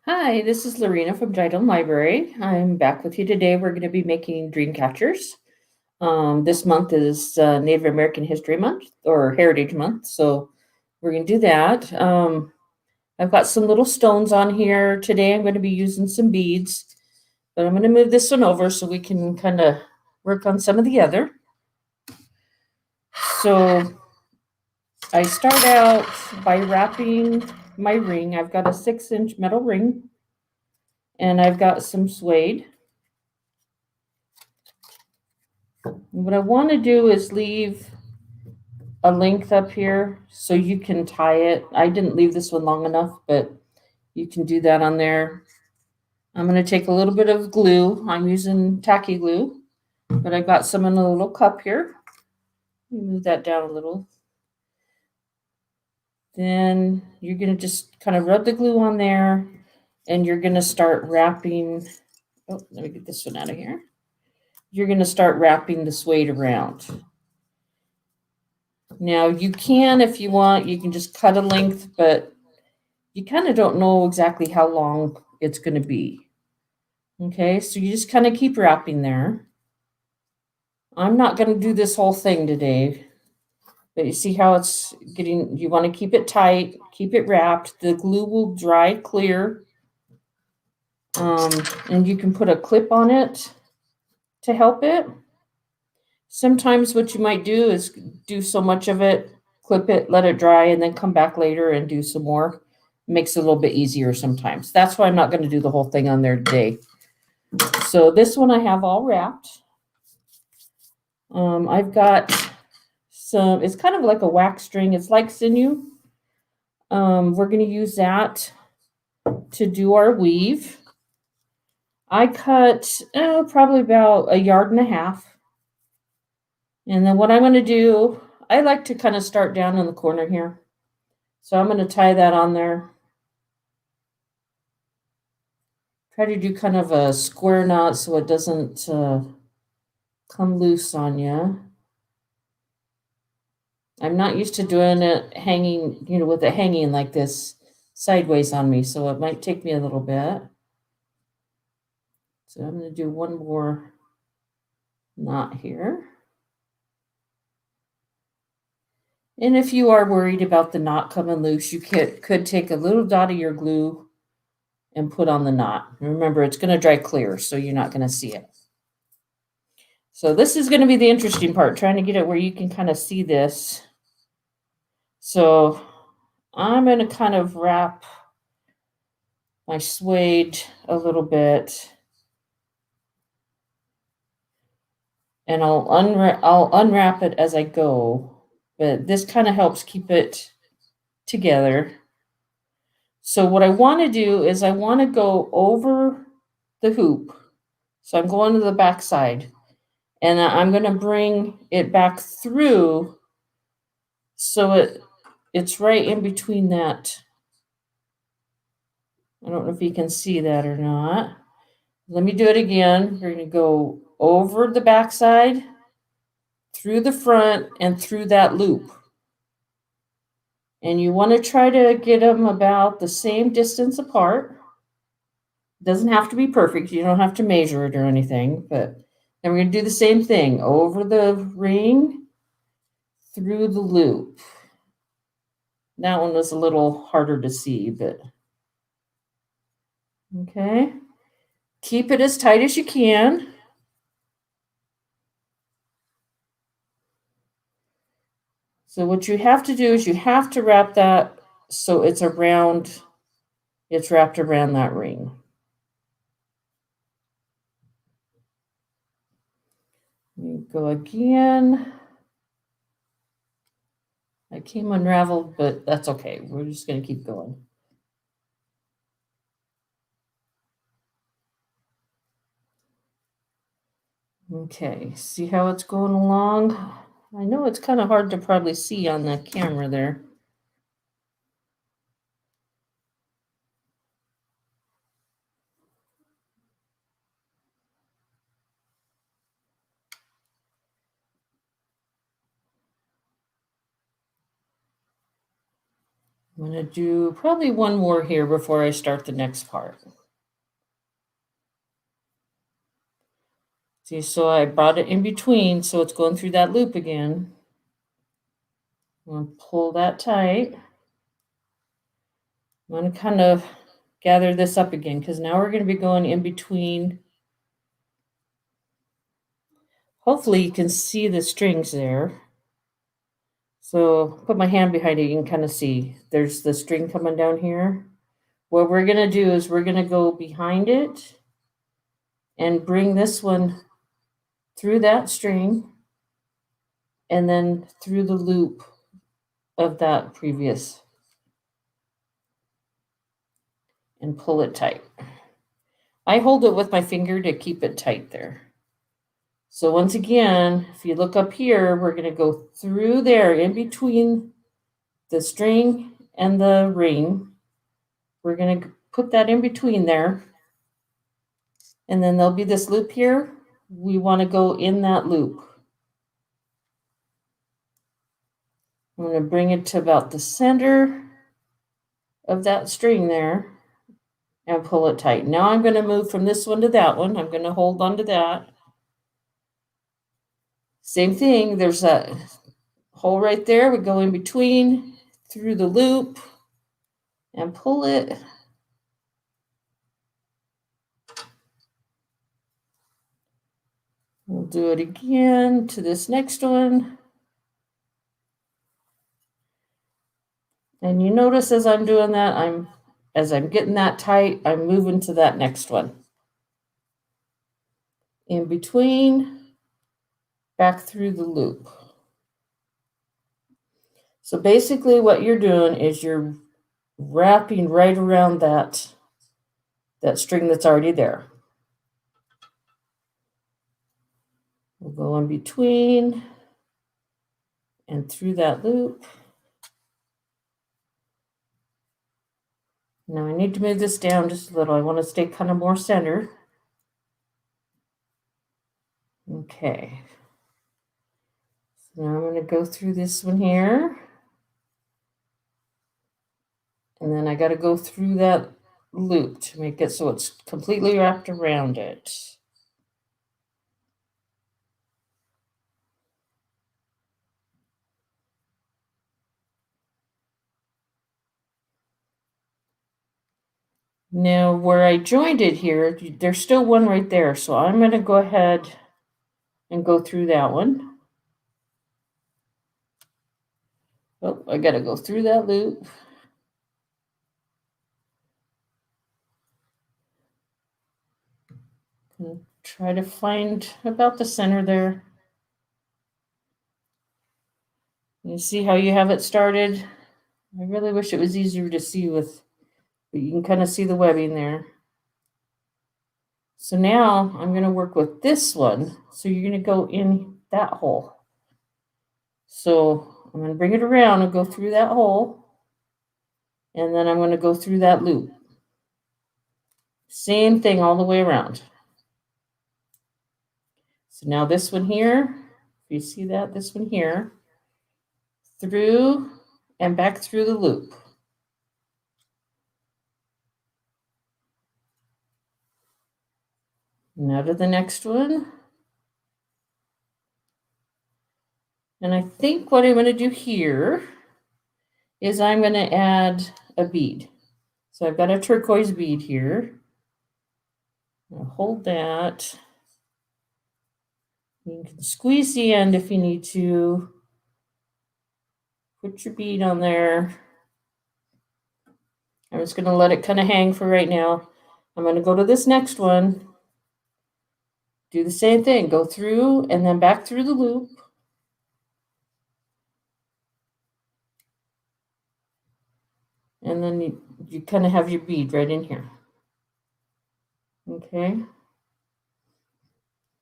Hi, this is Lorena from Giodone Library. I'm back with you today. We're going to be making dream catchers. This month is Native American History Month or Heritage Month, so we're going to do that. I've got some little stones on here. Today I'm going to be using some beads, but I'm going to move this one over so we can kind of work on some of the other. So I start out by wrapping my ring. I've got a 6-inch metal ring and I've got some suede. What I want to do is leave a length up here so you can tie it. I didn't leave this one long enough, but you can do that on there. I'm going to take a little bit of glue. I'm using tacky glue, but I've got some in a little cup here. Move that down a little. Then you're going to just kind of rub the glue on there and you're going to start wrapping. Oh, let me get this one out of here. You're going to start wrapping the suede around. Now you can, if you want, you can just cut a length, but you kind of don't know exactly how long it's going to be. Okay, so you just kind of keep wrapping there. I'm not going to do this whole thing today, but you see how it's getting, you want to keep it tight, keep it wrapped. The glue will dry clear. And you can put a clip on it to help it. Sometimes what you might do is do so much of it, clip it, let it dry, and then come back later and do some more. Makes it a little bit easier sometimes. That's why I'm not going to do the whole thing on there today. So this one I have all wrapped. I've got some, it's kind of like a wax string. It's like sinew. We're going to use that to do our weave. I cut probably about 1.5 yards. And then what I'm going to do, I like to kind of start down in the corner here. So I'm going to tie that on there. Try to do kind of a square knot so it doesn't come loose on you. I'm not used to doing it hanging, with it hanging like this sideways on me, so it might take me a little bit. So I'm going to do one more knot here. And if you are worried about the knot coming loose, you could take a little dot of your glue and put on the knot. Remember, it's going to dry clear, so you're not going to see it. So this is going to be the interesting part, trying to get it where you can kind of see this. So I'm going to kind of wrap my suede a little bit. And I'll unwrap it as I go, but this kind of helps keep it together. So what I want to do is I want to go over the hoop. So I'm going to the back side and I'm going to bring it back through so it's right in between that. I don't know if you can see that or not. Let me do it again. We're going to go over the back side, through the front, and through that loop. And you want to try to get them about the same distance apart. It doesn't have to be perfect. You don't have to measure it or anything, but then we're going to do the same thing over the ring, through the loop. That one was a little harder to see, but okay. Keep it as tight as you can. So what you have to do is you have to wrap that so it's wrapped around that ring. Go again. I came unraveled, but that's okay. We're just going to keep going. Okay, see how it's going along? I know it's kind of hard to probably see on the camera there. I'm going to do probably one more here before I start the next part. See, so I brought it in between, so it's going through that loop again. I'm going to pull that tight. I'm going to kind of gather this up again because now we're going to be going in between. Hopefully you can see the strings there. So put my hand behind it, you can kind of see there's the string coming down here. What we're going to do is we're going to go behind it and bring this one through that string and then through the loop of that previous and pull it tight. I hold it with my finger to keep it tight there. So once again, if you look up here, we're going to go through there in between the string and the ring. We're going to put that in between there. And then there'll be this loop here. We want to go in that loop. I'm going to bring it to about the center of that string there and pull it tight. Now I'm going to move from this one to that one. I'm going to hold on to that. Same thing, there's that hole right there. We go in between, through the loop, and pull it. We'll do it again to this next one. And you notice as I'm doing that, as I'm getting that tight, I'm moving to that next one. In between, back through the loop. So basically what you're doing is you're wrapping right around that string that's already there. We'll go in between and through that loop. Now I need to move this down just a little. I want to stay kind of more centered. Okay. So now I'm going to go through this one here. And then I got to go through that loop to make it so it's completely wrapped around it. Now where I joined it here, there's still one right there. So I'm going to go ahead and go through that one. Oh, I got to go through that loop. And try to find about the center there. You see how you have it started? I really wish it was easier to see but you can kind of see the webbing there. So now I'm going to work with this one. So you're going to go in that hole. So I'm going to bring it around and go through that hole. And then I'm going to go through that loop. Same thing all the way around. So now this one here, if you see that, this one here, through and back through the loop. Now to the next one. And I think what I'm going to do here is I'm going to add a bead. So I've got a turquoise bead here. I'll hold that. You can squeeze the end if you need to. Put your bead on there. I'm just going to let it kind of hang for right now. I'm going to go to this next one. Do the same thing. Go through and then back through the loop. And then you kind of have your bead right in here. Okay.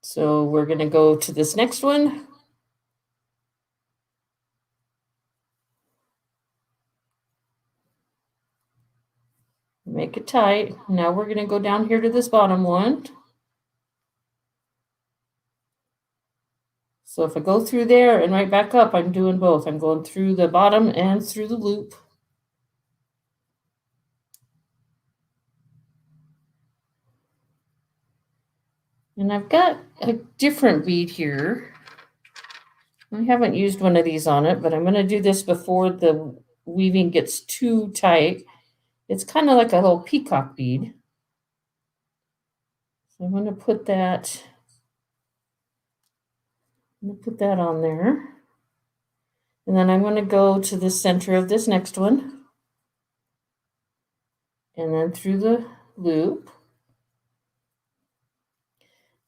So we're going to go to this next one. Make it tight. Now we're going to go down here to this bottom one. So if I go through there and right back up, I'm doing both. I'm going through the bottom and through the loop. And I've got a different bead here. I haven't used one of these on it, but I'm going to do this before the weaving gets too tight. It's kind of like a little peacock bead. So I'm going to put that on there. And then I'm going to go to the center of this next one. And then through the loop.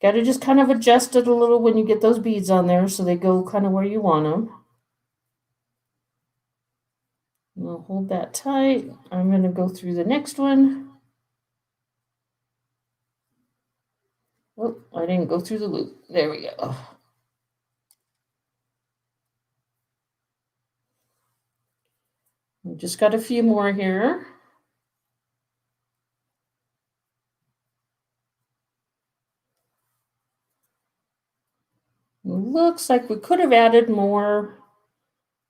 Got to just kind of adjust it a little when you get those beads on there so they go kind of where you want them. I'll hold that tight. I'm going to go through the next one. Oh, I didn't go through the loop. There we go. We just got a few more here. Looks like we could have added more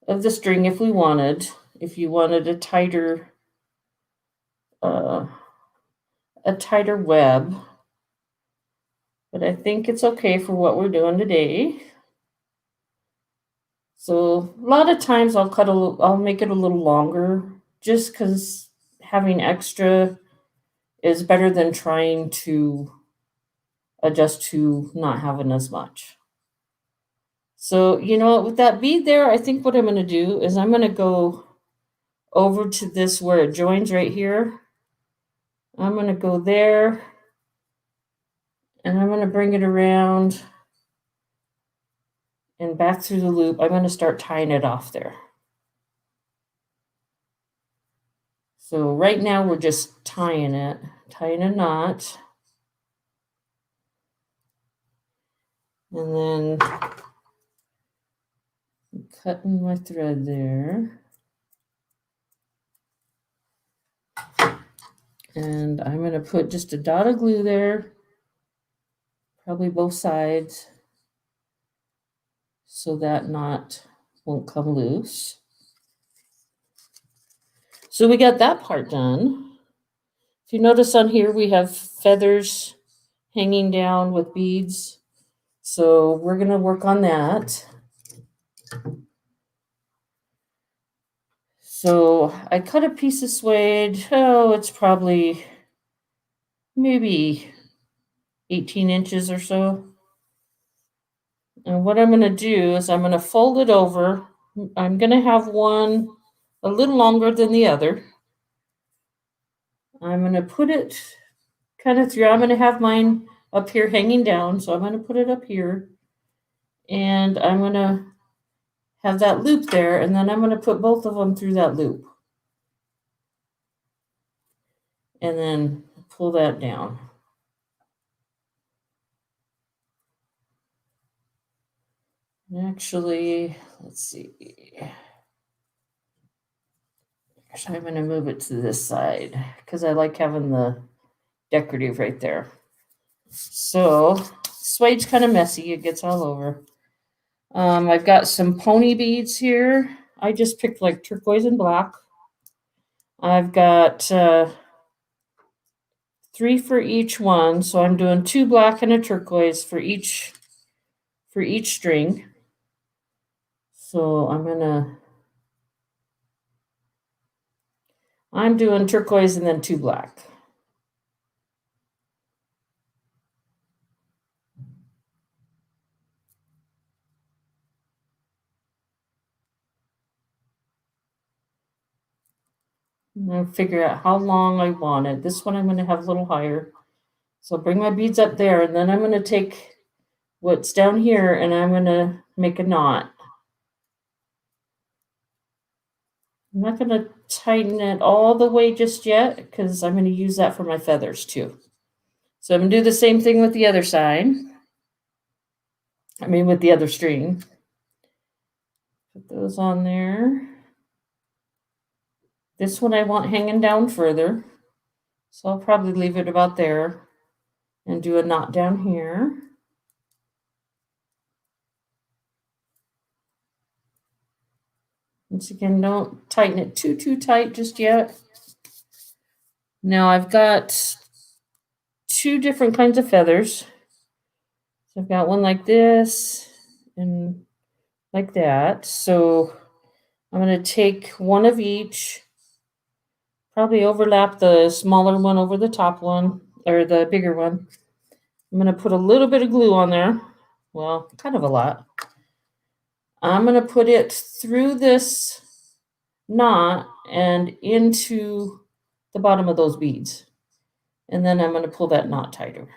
of the string if we wanted. If you wanted a tighter web. But I think it's okay for what we're doing today. So a lot of times I'll make it a little longer just because having extra is better than trying to adjust to not having as much. So, with that bead there, I think what I'm going to do is I'm going to go over to this where it joins right here. I'm going to go there and I'm going to bring it around and back through the loop. I'm going to start tying it off there. So right now we're just tying a knot. And then cutting my thread there. And I'm going to put just a dot of glue there, probably both sides, so that knot won't come loose. So we got that part done. If you notice on here, we have feathers hanging down with beads. So we're going to work on that. So I cut a piece of suede. Oh, it's probably maybe 18 inches or so. And what I'm going to do is I'm going to fold it over. I'm going to have one a little longer than the other. I'm going to put it kind of through. I'm going to have mine up here hanging down. So I'm going to put it up here. And I'm going to have that loop there. And then I'm going to put both of them through that loop. And then pull that down. Actually, let's see. Actually, I'm going to move it to this side because I like having the decorative right there. So suede's kind of messy. It gets all over. I've got some pony beads here. I just picked like turquoise and black. I've got 3 for each one. So I'm doing 2 black and a turquoise for each string. So I'm doing turquoise and then 2 black. And I'll figure out how long I want it. This one I'm going to have a little higher. So I'll bring my beads up there, and then I'm going to take what's down here and I'm going to make a knot. I'm not going to tighten it all the way just yet because I'm going to use that for my feathers too. So I'm going to do the same thing with the other side. With the other string. Put those on there. This one I want hanging down further. So I'll probably leave it about there and do a knot down here. Once again, don't tighten it too tight just yet. Now I've got 2 different kinds of feathers. So I've got one like this and like that. So I'm going to take one of each, probably overlap the smaller one over the top one, or the bigger one. I'm going to put a little bit of glue on there. Well, kind of a lot. I'm going to put it through this knot and into the bottom of those beads. And then I'm going to pull that knot tighter.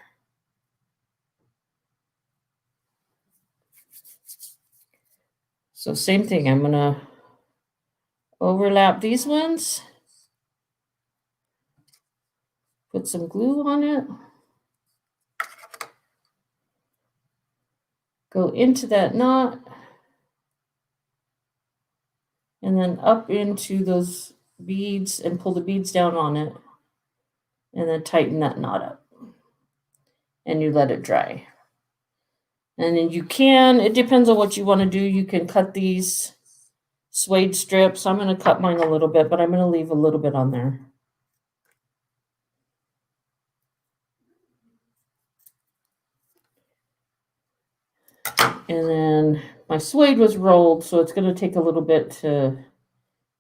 So same thing, I'm going to overlap these ones, put some glue on it, go into that knot, and then up into those beads and pull the beads down on it, and then tighten that knot up. And you let it dry. And then you can, it depends on what you want to do, you can cut these suede strips. I'm going to cut mine a little bit, but I'm going to leave a little bit on there. And then my suede was rolled, so it's going to take a little bit to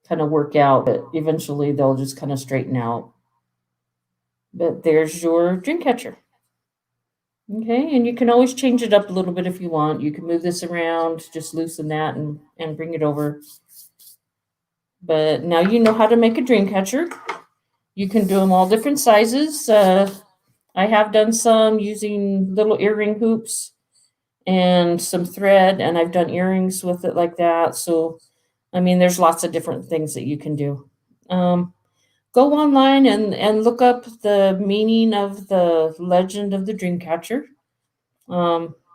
kind of work out, but eventually they'll just kind of straighten out. But there's your dream catcher. Okay, and you can always change it up a little bit if you want. You can move this around, just loosen that and bring it over. But now you know how to make a dream catcher. You can do them all different sizes. I have done some using little earring hoops and some thread, and I've done earrings with it like that. So, I mean, there's lots of different things that you can do. Go online and look up the meaning of the legend of the dreamcatcher.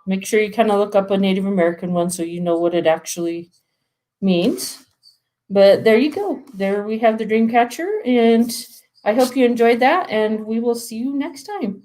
Make sure you kind of look up a Native American one so you know what it actually means. But there you go. There we have the dreamcatcher, and I hope you enjoyed that, and we will see you next time.